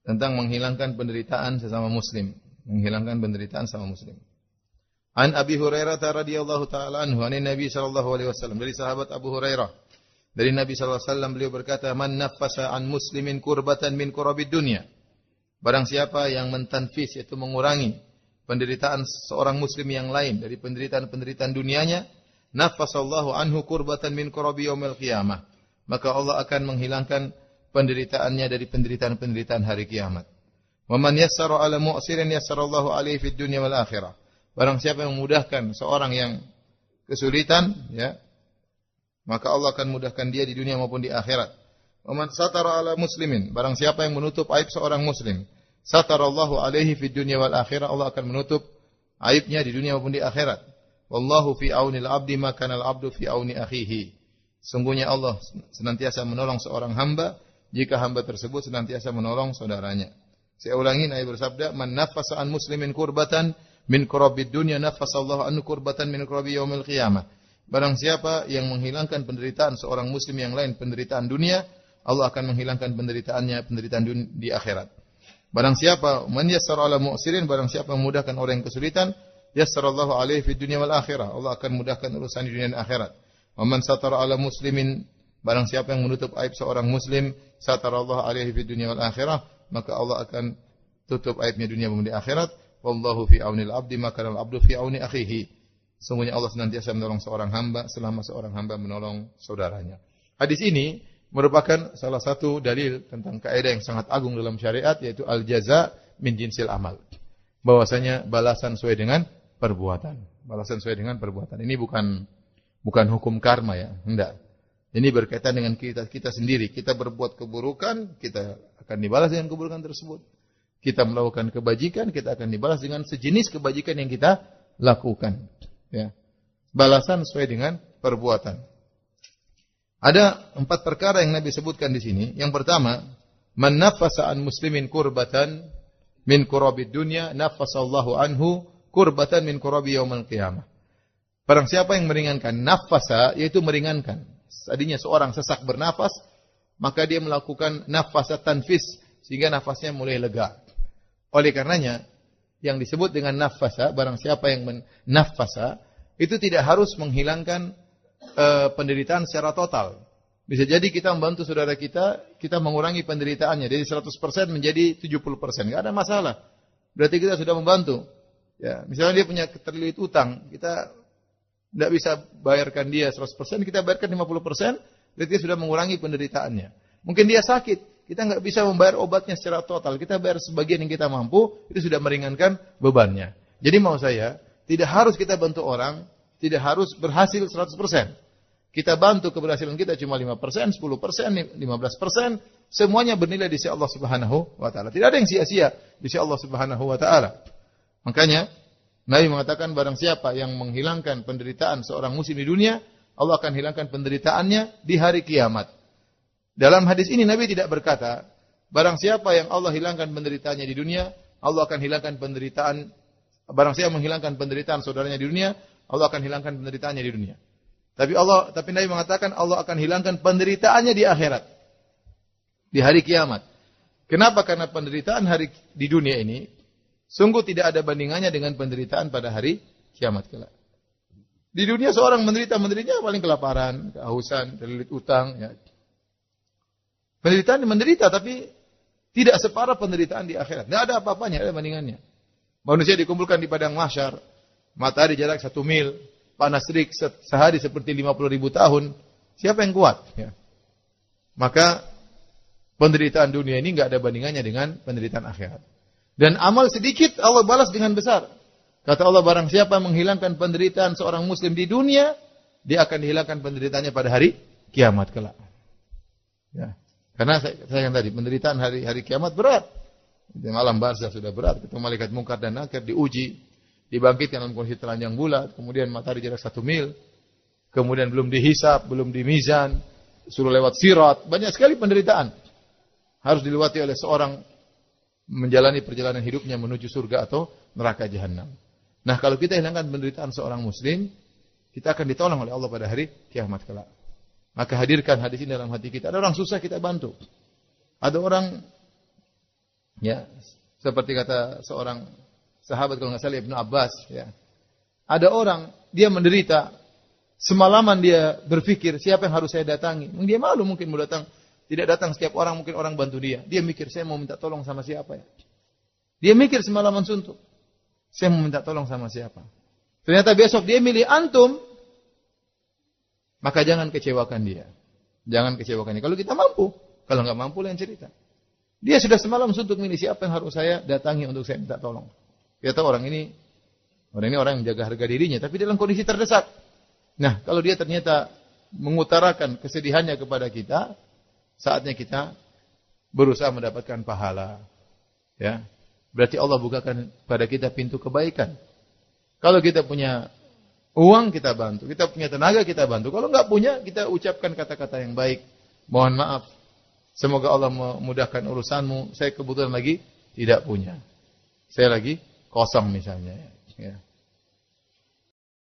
tentang menghilangkan penderitaan sesama muslim, menghilangkan penderitaan sesama muslim. An Abi Hurairah radhiyallahu taala anhu, an Nabi sallallahu alaihi wasallam, dari sahabat Abu Hurairah, dari Nabi sallallahu alaihi wasallam, beliau berkata, "Man naffasa an muslimin kurbatan min kurabid dunya." Barang siapa yang mentanfis, yaitu mengurangi penderitaan seorang muslim yang lain dari penderitaan-penderitaan dunianya, naffasallahu anhu kurbatan min kurabi yaumil qiyamah. Maka Allah akan menghilangkan penderitaannya dari penderitaan-penderitaan hari kiamat. Wa man yassara 'ala mu'sirin yassarallahu 'alaihi fid dunya wal akhirah. Barang siapa yang memudahkan seorang yang kesulitan, ya, maka Allah akan mudahkan dia di dunia maupun di akhirat. Wa man satara 'ala muslimin, barang siapa yang menutup aib seorang muslim, satarallahu 'alaihi fid dunya wal akhirah, Allah akan menutup aibnya di dunia maupun di akhirat. Wallahu fi aunil 'abdi ma kana al-'abdu fi auni akhihi. Sungguhnya Allah senantiasa menolong seorang hamba jika hamba tersebut senantiasa menolong saudaranya. Saya ulangi, Nabi bersabda, "Man naffasa an muslimin kurbatan min kurabid dunya naffasallahu anhu kurbatan min kurabi yaumil qiyamah." Barang siapa yang menghilangkan penderitaan seorang muslim yang lain, penderitaan dunia, Allah akan menghilangkan penderitaannya, penderitaan di akhirat. Barang siapa man yassara 'ala mu'sirin, barang siapa memudahkan orang yang kesulitan, yassarallahu 'alaihi fid dunya wal akhirah, Allah akan mudahkan urusan di dunia dan akhirat. Wa man satara 'ala muslimin, barang siapa yang menutup aib seorang muslim, satarallahu 'alaihi fid dunya wal akhirah, maka Allah akan tutup aibnya dunia dan di akhirat. Wallahu fi aunil 'abdi ma kana al-'abdu fi auni akhihi. Sungguhnya Allah senantiasa menolong seorang hamba selama seorang hamba menolong saudaranya. Hadis ini merupakan salah satu dalil tentang kaidah yang sangat agung dalam syariat, yaitu al-jaza min jinsil amal. Bahwasanya balasan sesuai dengan perbuatan. Balasan sesuai dengan perbuatan. Ini bukan hukum karma, ya, enggak. Ini berkaitan dengan kita sendiri. Kita berbuat keburukan, kita akan dibalas dengan keburukan tersebut. Kita melakukan kebajikan, kita akan dibalas dengan sejenis kebajikan yang kita lakukan. Ya. Balasan sesuai dengan perbuatan. Ada 4 perkara yang Nabi sebutkan di sini. Yang pertama, man naffasa an muslimin kurbatan min kurabid dunya naffasallahu anhu kurbatan min kurabi yaumil qiyamah. Barang siapa yang meringankan, nafasa yaitu meringankan. Tadinya seorang sesak bernafas, maka dia melakukan nafasa tanfis sehingga nafasnya mulai lega. Oleh karenanya, yang disebut dengan nafasa, barang siapa yang nafasa, itu tidak harus menghilangkan penderitaan secara total. Bisa jadi kita membantu saudara kita mengurangi penderitaannya dari 100% menjadi 70%. Enggak ada masalah. Berarti kita sudah membantu. Ya, misalnya dia punya terlilit utang, kita tidak bisa bayarkan dia 100%, kita bayarkan 50%, berarti dia sudah mengurangi penderitaannya. Mungkin dia sakit, kita nggak bisa membayar obatnya secara total, kita bayar sebagian yang kita mampu, itu sudah meringankan bebannya. Jadi mau saya, tidak harus kita bantu orang, tidak harus berhasil 100%. Kita bantu keberhasilan kita cuma 5%, 10%, 15%, semuanya bernilai di sisi Allah Subhanahu wa taala. Tidak ada yang sia-sia di sisi Allah Subhanahu wa taala. Makanya Nabi mengatakan barang siapa yang menghilangkan penderitaan seorang muslim di dunia, Allah akan hilangkan penderitaannya di hari kiamat. Dalam hadis ini Nabi tidak berkata, barang siapa yang Allah hilangkan penderitaannya di dunia, Allah akan hilangkan penderitaan, barang siapa menghilangkan penderitaan saudaranya di dunia, Allah akan hilangkan penderitaannya di dunia. Tapi Nabi mengatakan Allah akan hilangkan penderitaannya di akhirat. Di hari kiamat. Kenapa? Karena penderitaan di dunia ini sungguh tidak ada bandingannya dengan penderitaan pada hari kiamat kelak. Di dunia seorang menderita paling kelaparan, kehausan, terlilit utang, ya. Penderitaan menderita tapi tidak separah penderitaan di akhirat. Tidak ada apa-apanya, tidak ada bandingannya. Manusia dikumpulkan di padang mahsyar, matahari jarak 1 mil, panas terik sehari seperti 50.000 tahun. Siapa yang kuat? Ya. Maka penderitaan dunia ini enggak ada bandingannya dengan penderitaan akhirat. Dan amal sedikit Allah balas dengan besar. Kata Allah, barang siapa menghilangkan penderitaan seorang muslim di dunia, dia akan dihilangkan penderitaannya pada hari kiamat kelak. Ya. Karena saya yang tadi, penderitaan hari kiamat berat. Di malam barzakh sudah berat, ketemu malaikat mungkar dan nakir, diuji, dibangkitkan dalam kondisi telanjang bulat, kemudian matahari jarak 1 mil, kemudian belum dihisab, belum dimizan, suruh lewat sirat, banyak sekali penderitaan. Harus dilewati oleh seorang menjalani perjalanan hidupnya menuju surga atau neraka jahanam. Nah, kalau kita hilangkan penderitaan seorang muslim, kita akan ditolong oleh Allah pada hari kiamat kelak. Maka hadirkan hadis ini dalam hati kita. Ada orang susah kita bantu. Ada orang Ya, seperti kata seorang sahabat kalau nggak salah Ibnu Abbas, ya. Ada orang dia menderita, semalaman dia berpikir siapa yang harus saya datangi. Dia malu mungkin mau datang, tidak datang setiap orang, mungkin orang bantu dia. Dia mikir saya mau minta tolong sama siapa ya. Dia mikir semalaman suntuk. Saya mau minta tolong sama siapa. Ternyata besok dia milih antum, maka jangan kecewakan dia. Jangan kecewakan dia. Kalau kita mampu, kalau nggak mampu lain cerita. Dia sudah semalam suntuk milih siapa yang harus saya datangi untuk saya minta tolong. Dia tahu orang ini orang yang menjaga harga dirinya, tapi dalam kondisi terdesak. Nah, kalau dia ternyata mengutarakan kesedihannya kepada kita, saatnya kita berusaha mendapatkan pahala. Ya, berarti Allah bukakan pada kita pintu kebaikan. Kalau kita punya uang, kita bantu. Kita punya tenaga, kita bantu. Kalau nggak punya, kita ucapkan kata-kata yang baik. Mohon maaf. Semoga Allah memudahkan urusanmu. Saya kebetulan lagi tidak punya. Saya lagi kosong misalnya. Ya.